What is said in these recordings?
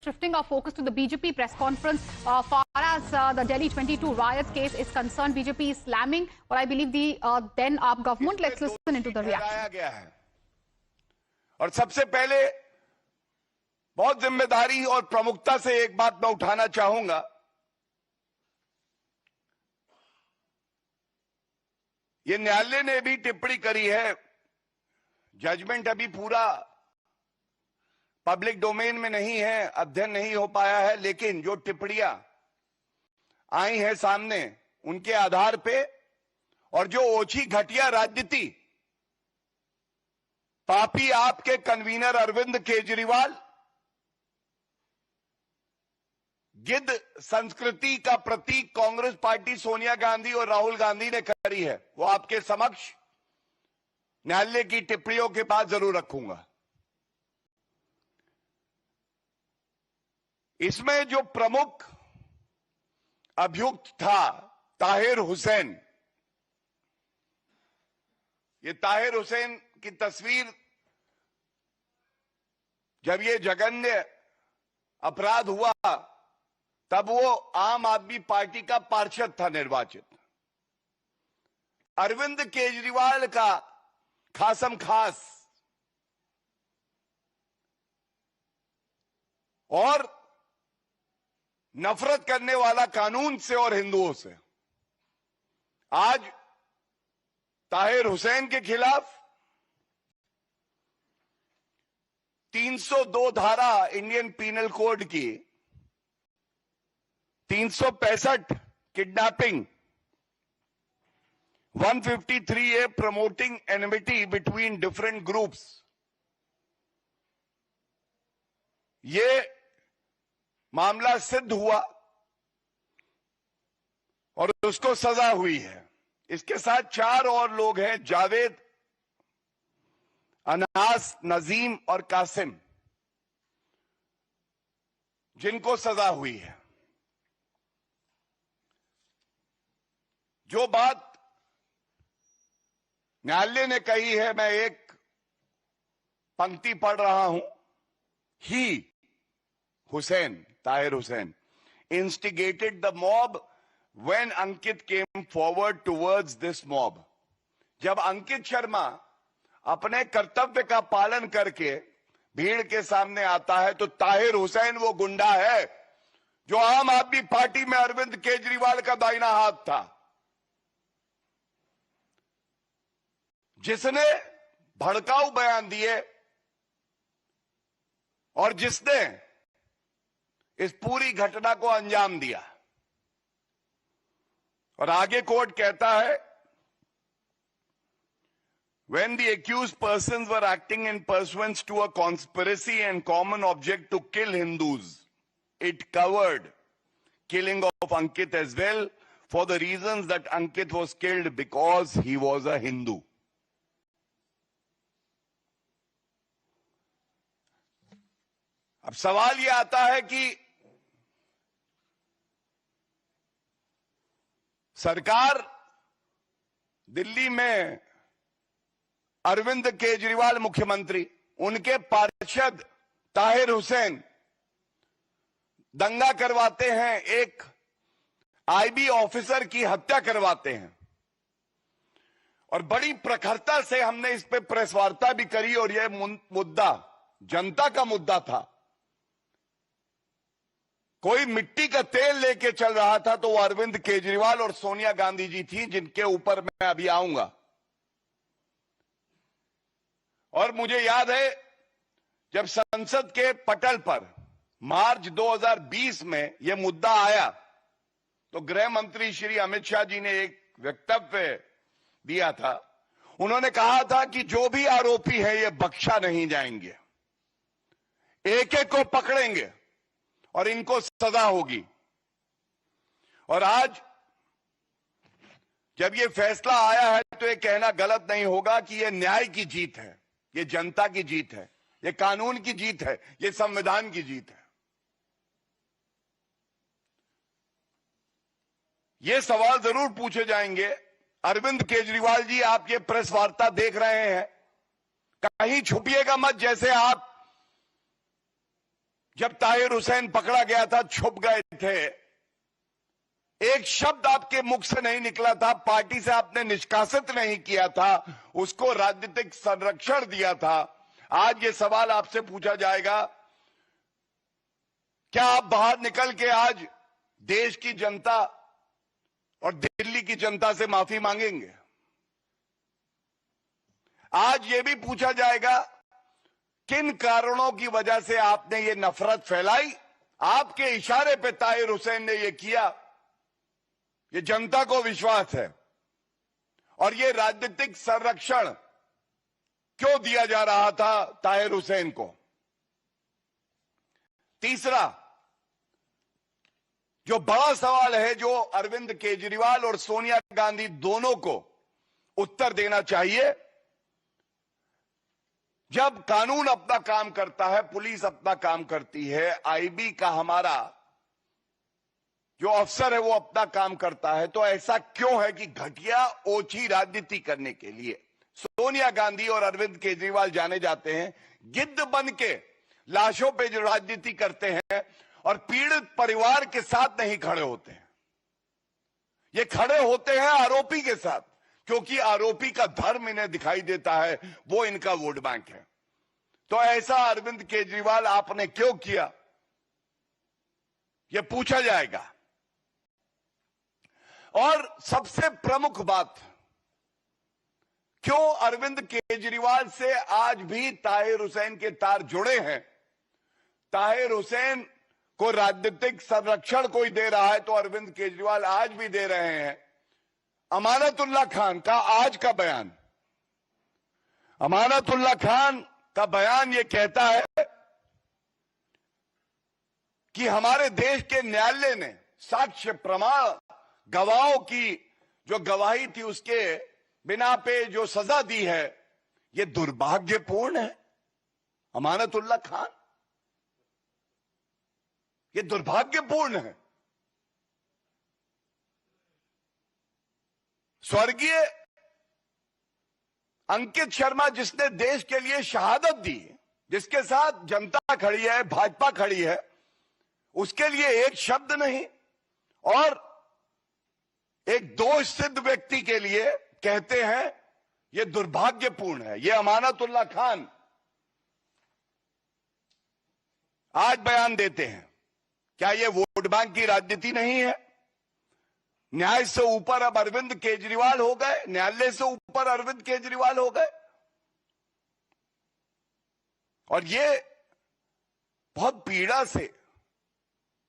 Shifting our focus to the BJP press conference, far as the Delhi 22 riots case is concerned, BJP is slamming, or I believe the then AAP government. Let's listen into the reaction. गया है। और सबसे पहले बहुत जिम्मेदारी और प्रमुखता से एक बात मैं उठाना चाहूंगा। ये न्यायालय ने भी टिप्पणी करी है, जजमेंट अभी पूरा पब्लिक डोमेन में नहीं है, अध्ययन नहीं हो पाया है, लेकिन जो टिप्पणियां आई हैं सामने उनके आधार पे और जो ओछी घटिया राजनीति पापी आपके कन्वीनर अरविंद केजरीवाल गिद्ध संस्कृति का प्रतीक कांग्रेस पार्टी सोनिया गांधी और राहुल गांधी ने करी है, वो आपके समक्ष न्यायालय की टिप्पणियों के बाद जरूर रखूंगा। इसमें जो प्रमुख अभियुक्त था ताहिर हुसैन, ये ताहिर हुसैन की तस्वीर जब ये जघन्य अपराध हुआ तब वो आम आदमी पार्टी का पार्षद था निर्वाचित। अरविंद केजरीवाल का खासम खास और नफरत करने वाला कानून से और हिंदुओं से आज ताहिर हुसैन के खिलाफ 302 धारा इंडियन पीनल कोड की 365 kidnapping, 153A promoting enmity between different groups, ये मामला सिद्ध हुआ और उसको सजा हुई है। इसके साथ 4 और लोग हैं, जावेद, अनास, नजीम और कासिम, जिनको सजा हुई है। जो बात न्यायालय ने कही है, मैं एक पंक्ति पढ़ रहा हूं। ही Hussain, Tahir Hussain, instigated the mob when Ankit came forward towards this mob. जब अंकित शर्मा अपने कर्तव्य का पालन करके भीड़ के सामने आता है तो ताहिर हुसैन वो गुंडा है जो आम आदमी पार्टी में अरविंद केजरीवाल का दाहिना हाथ था, जिसने भड़काऊ बयान दिए और जिसने इस पूरी घटना को अंजाम दिया। और आगे कोर्ट कहता है, when the accused persons were acting in pursuance to a conspiracy and common object to kill Hindus, it covered killing of Ankit as well, for the reasons that Ankit was killed because he was a Hindu. अब सवाल यह आता है कि सरकार दिल्ली में अरविंद केजरीवाल मुख्यमंत्री, उनके पार्षद ताहिर हुसैन दंगा करवाते हैं, एक आईबी ऑफिसर की हत्या करवाते हैं और बड़ी प्रखरता से हमने इस पे प्रेस वार्ता भी करी और यह मुद्दा जनता का मुद्दा था। कोई मिट्टी का तेल लेके चल रहा था तो वो अरविंद केजरीवाल और सोनिया गांधी जी थी, जिनके ऊपर मैं अभी आऊंगा। और मुझे याद है जब संसद के पटल पर मार्च 2020 में यह मुद्दा आया तो गृह मंत्री श्री अमित शाह जी ने एक वक्तव्य दिया था। उन्होंने कहा था कि जो भी आरोपी है ये बख्शा नहीं जाएंगे, एक एक को पकड़ेंगे और इनको सजा होगी। और आज जब ये फैसला आया है तो ये कहना गलत नहीं होगा कि ये न्याय की जीत है, ये जनता की जीत है, ये कानून की जीत है, ये संविधान की जीत है। ये सवाल जरूर पूछे जाएंगे, अरविंद केजरीवाल जी आप ये प्रेस वार्ता देख रहे हैं, कहीं छुपिएगा मत, जैसे आप जब ताहिर हुसैन पकड़ा गया था, छुप गए थे, एक शब्द आपके मुख से नहीं निकला था, पार्टी से आपने निष्कासित नहीं किया था, उसको राजनीतिक संरक्षण दिया था। आज ये सवाल आपसे पूछा जाएगा, क्या आप बाहर निकल के आज देश की जनता और दिल्ली की जनता से माफी मांगेंगे? आज ये भी पूछा जाएगा किन कारणों की वजह से आपने ये नफरत फैलाई? आपके इशारे पे ताहिर हुसैन ने ये किया। ये जनता को विश्वास है। और ये राजनीतिक संरक्षण क्यों दिया जा रहा था ताहिर हुसैन को? तीसरा जो बड़ा सवाल है, जो अरविंद केजरीवाल और सोनिया गांधी दोनों को उत्तर देना चाहिए, जब कानून अपना काम करता है, पुलिस अपना काम करती है, आईबी का हमारा जो अफसर है वो अपना काम करता है, तो ऐसा क्यों है कि घटिया ओछी राजनीति करने के लिए सोनिया गांधी और अरविंद केजरीवाल जाने जाते हैं, गिद्ध बन के लाशों पे जो राजनीति करते हैं और पीड़ित परिवार के साथ नहीं खड़े होते हैं। ये खड़े होते हैं आरोपी के साथ, क्योंकि आरोपी का धर्म इन्हें दिखाई देता है, वो इनका वोट बैंक है। तो ऐसा अरविंद केजरीवाल आपने क्यों किया, यह पूछा जाएगा। और सबसे प्रमुख बात, क्यों अरविंद केजरीवाल से आज भी ताहिर हुसैन के तार जुड़े हैं? ताहिर हुसैन को राजनीतिक संरक्षण कोई दे रहा है तो अरविंद केजरीवाल आज भी दे रहे हैं। अमानतुल्लाह खान का आज का बयान, अमानतुल्लाह खान का बयान ये कहता है कि हमारे देश के न्यायालय ने साक्ष्य प्रमाण, गवाहों की जो गवाही थी उसके बिना पे जो सजा दी है, ये दुर्भाग्यपूर्ण है। अमानतुल्लाह खान, ये दुर्भाग्यपूर्ण है। स्वर्गीय अंकित शर्मा, जिसने देश के लिए शहादत दी, जिसके साथ जनता खड़ी है, भाजपा खड़ी है, उसके लिए एक शब्द नहीं, और एक दोष सिद्ध व्यक्ति के लिए कहते हैं यह दुर्भाग्यपूर्ण है। यह अमानतुल्लाह खान आज बयान देते हैं। क्या यह वोट बैंक की राजनीति नहीं है? न्याय से ऊपर अब अरविंद केजरीवाल हो गए, न्यायालय से ऊपर अरविंद केजरीवाल हो गए। और ये बहुत पीड़ा से,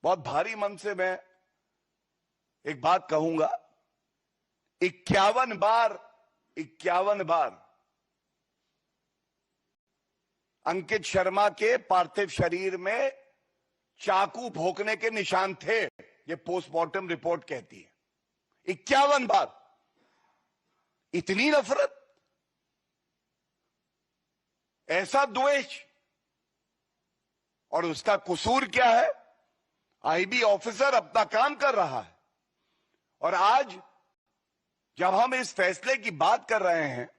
बहुत भारी मन से मैं एक बात कहूंगा, 51 बार अंकित शर्मा के पार्थिव शरीर में चाकू भोंकने के निशान थे, ये पोस्टमार्टम रिपोर्ट कहती है। 51 बार। इतनी नफरत, ऐसा द्वेष, और उसका कसूर क्या है? आईबी ऑफिसर अपना काम कर रहा है। और आज जब हम इस फैसले की बात कर रहे हैं,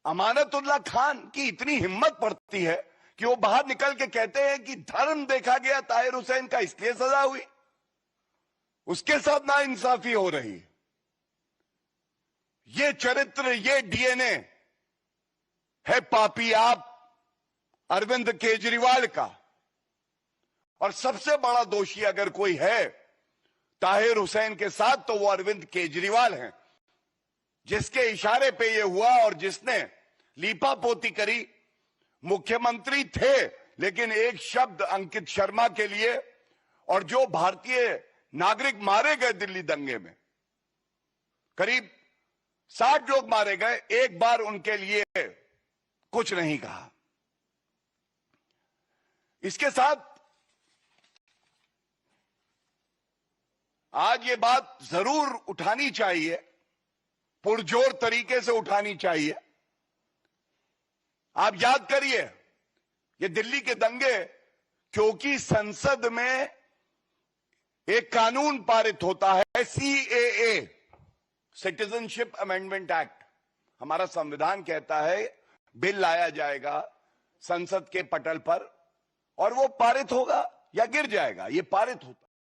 अमानतुल्लाह खान की इतनी हिम्मत पड़ती है कि वो बाहर निकल के कहते हैं कि धर्म देखा गया ताहिर हुसैन का, इसलिए सजा हुई, उसके साथ नाइंसाफी हो रही है। ये चरित्र, ये डीएनए है पापी आप अरविंद केजरीवाल का। और सबसे बड़ा दोषी अगर कोई है ताहिर हुसैन के साथ, तो वो अरविंद केजरीवाल हैं, जिसके इशारे पे ये हुआ और जिसने लीपापोती करी। मुख्यमंत्री थे, लेकिन एक शब्द अंकित शर्मा के लिए, और जो भारतीय नागरिक मारे गए दिल्ली दंगे में, करीब 60 लोग मारे गए, एक बार उनके लिए कुछ नहीं कहा। इसके साथ आज ये बात जरूर उठानी चाहिए, पुरजोर तरीके से उठानी चाहिए। आप याद करिए, ये दिल्ली के दंगे, क्योंकि संसद में एक कानून पारित होता है, सीएए, सिटीजनशिप अमेंडमेंट एक्ट। हमारा संविधान कहता है बिल लाया जाएगा संसद के पटल पर और वो पारित होगा या गिर जाएगा, ये पारित होता